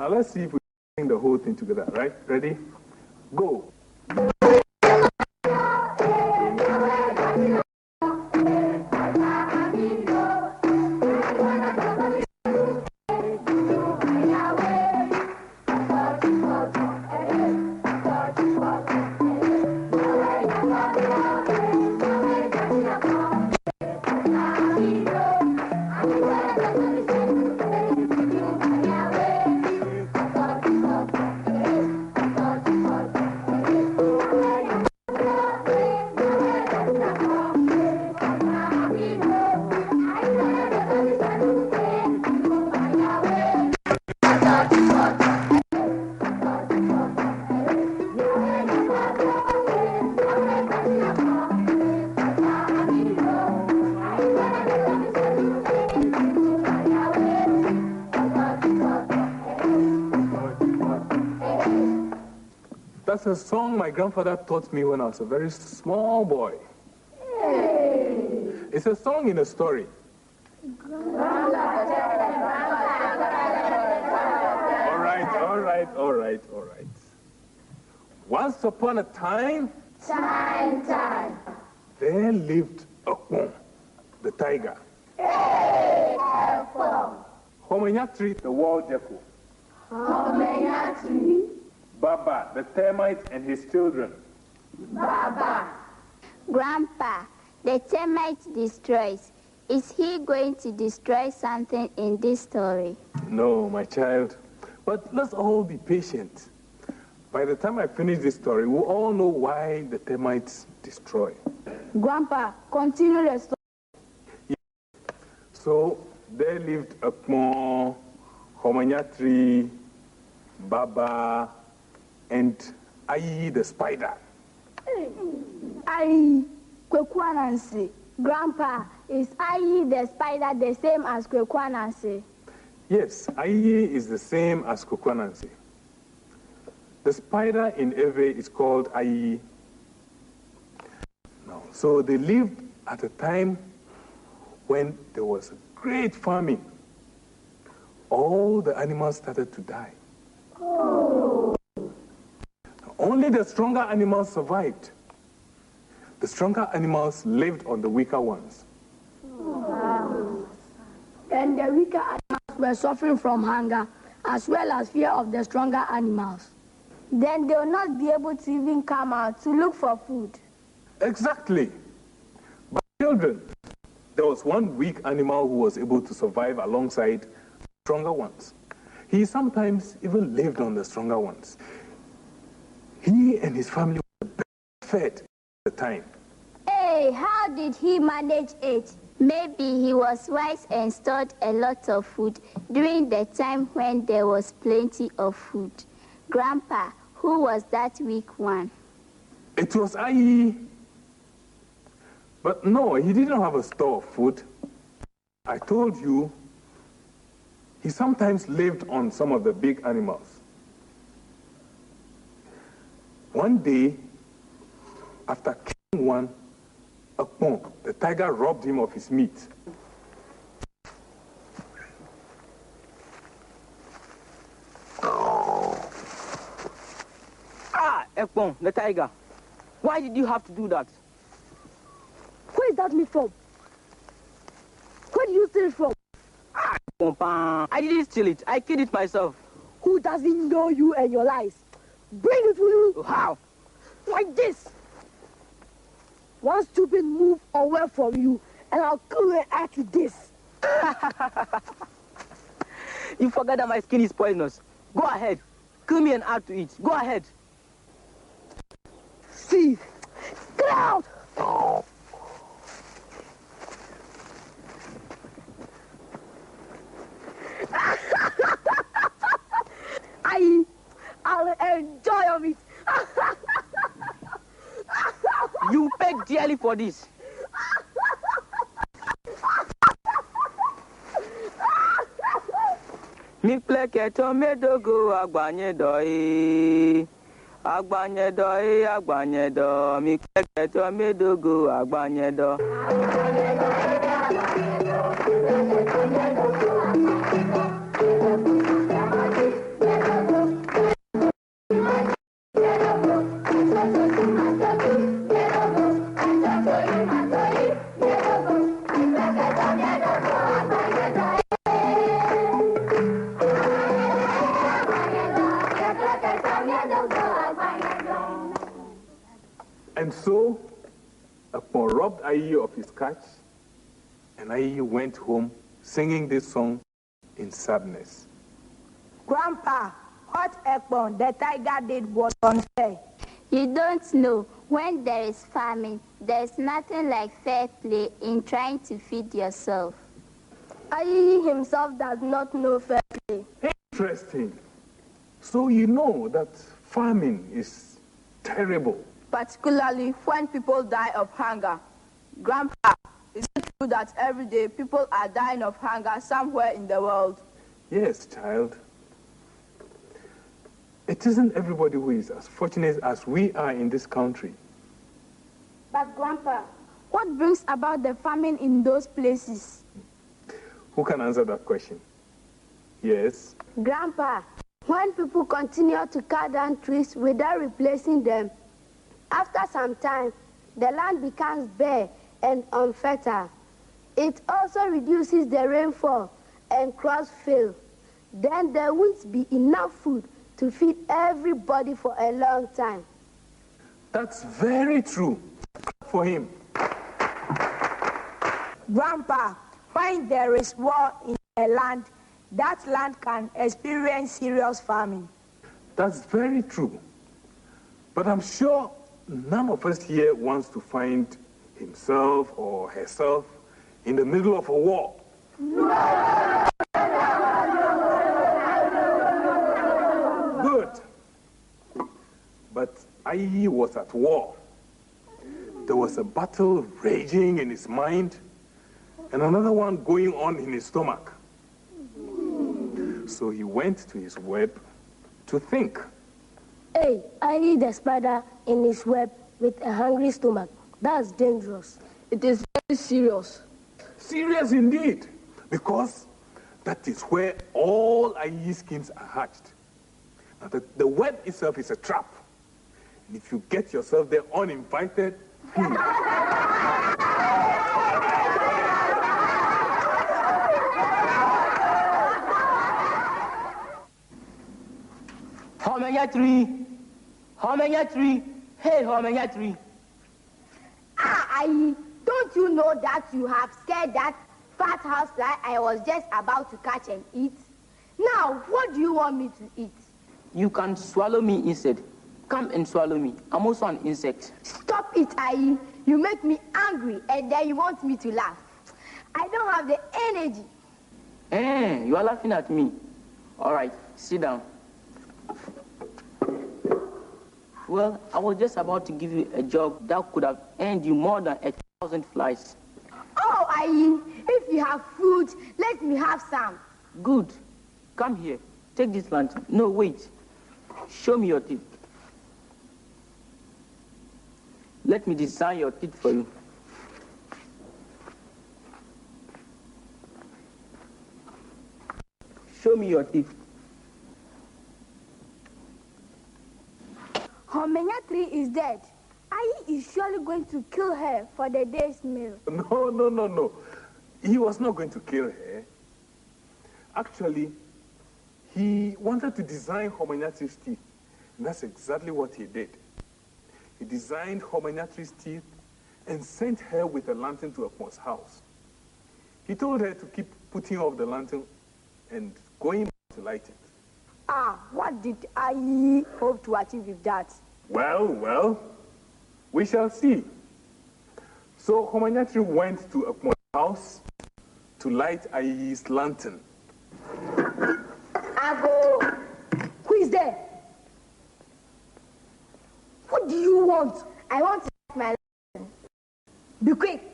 Now let's see if we can sing the whole thing together, right? Ready? Go. That's a song my grandfather taught me when I was a very small boy. Hey. It's a song in a story. All right. Once upon a time, there lived Akon, the tiger. Hey, Akon. Homenyatri, the wall gecko. Homenyatri. Baba, the termite and his children. Baba. Grandpa, the termite destroys. Is he going to destroy something in this story? No, my child. But let's all be patient. By the time I finish this story, we'll all know why the termites destroy. Grandpa, continue the story. Yeah. So, there lived Akon, Homenyatri, Baba, and Ayi the spider. Ayi, Kwekwanansi. Grandpa, is Ayi the spider the same as Kwekwanansi? Yes, Ayi is the same as Kwekwanansi. The spider in Ewe is called Ayi. Now, so they lived at a time when there was a great famine. All the animals started to die. Oh. Only the stronger animals survived. The stronger animals lived on the weaker ones. Wow. And the weaker animals were suffering from hunger, as well as fear of the stronger animals. Then they will not be able to even come out to look for food. Exactly. But children, there was one weak animal who was able to survive alongside stronger ones. He sometimes even lived on the stronger ones. He and his family were best fed at the time. Hey, how did he manage it? Maybe he was wise and stored a lot of food during the time when there was plenty of food. Grandpa, who was that weak one? It was Ayi. But no, he didn't have a store of food. I told you, he sometimes lived on some of the big animals. One day, after killing one, Akon, the tiger, robbed him of his meat. Ah, Akon, the tiger. Why did you have to do that? Where is that meat from? Where did you steal it from? Ah, Akon, I didn't steal it. I killed it myself. Who doesn't know you and your lies? Bring it to you. How? Like this. One stupid move away from you, and I'll kill you and add to this. You forgot that my skin is poisonous. Go ahead. Kill me and add to it. Go ahead. See. Get out. I'll enjoy of it. You paid dearly for this. Mi pleke tomato go agbanye doi. Agbanye doi, agbanye do. Mi pleke tomato go agbanye do. Ayi of his catch, and Ayi went home singing this song in sadness. Grandpa, what Ekpon the tiger did was unfair. You don't know, when there is famine, there's nothing like fair play in trying to feed yourself. Ayi himself does not know fair play. Interesting. So you know that famine is terrible. Particularly when people die of hunger. Grandpa, is it true that every day people are dying of hunger somewhere in the world? Yes, child. It isn't everybody who is as fortunate as we are in this country. But Grandpa, what brings about the famine in those places? Who can answer that question? Yes? Grandpa, when people continue to cut down trees without replacing them, after some time, the land becomes bare and unfertile. It also reduces the rainfall and crops fail. Then there won't be enough food to feed everybody for a long time. That's very true. Clap for him. Grandpa, when there is war in a land, that land can experience serious famine. That's very true. But I'm sure none of us here wants to find himself or herself in the middle of a war. Good. But Ayi was at war. There was a battle raging in his mind and another one going on in his stomach. So he went to his web to think. Hey, I eat a spider in his web with a hungry stomach. That's dangerous. It is very serious. Serious indeed, because that is where all Ayi schemes are hatched. Now, the web itself is a trap. And if you get yourself there uninvited, How many tree? How many tree? Hey, how many tree? Ayi, don't you know that you have scared that fat housefly I was just about to catch and eat? Now, what do you want me to eat? You can swallow me instead. Come and swallow me. I'm also an insect. Stop it, Ayi. You make me angry and then you want me to laugh. I don't have the energy. You are laughing at me. All right, sit down. Well, I was just about to give you a job that could have earned you more than 1,000 flies. Oh, Ayi, if you have food, let me have some. Good. Come here. Take this lantern. No, wait. Show me your teeth. Let me design your teeth for you. Show me your teeth. Homenya-3 is dead. Ayi is surely going to kill her for the day's meal. No. He was not going to kill her. Actually, he wanted to design Homenya-3's teeth. And that's exactly what he did. He designed Homenya-3's teeth and sent her with a lantern to Ekpon's house. He told her to keep putting off the lantern and going to light it. What did Ayi hope to achieve with that? Well, we shall see. So Homenya-3 went to Ekpon's house to light Ayi's lantern. Ago, who is there? What do you want? I want to light my lantern. Be quick.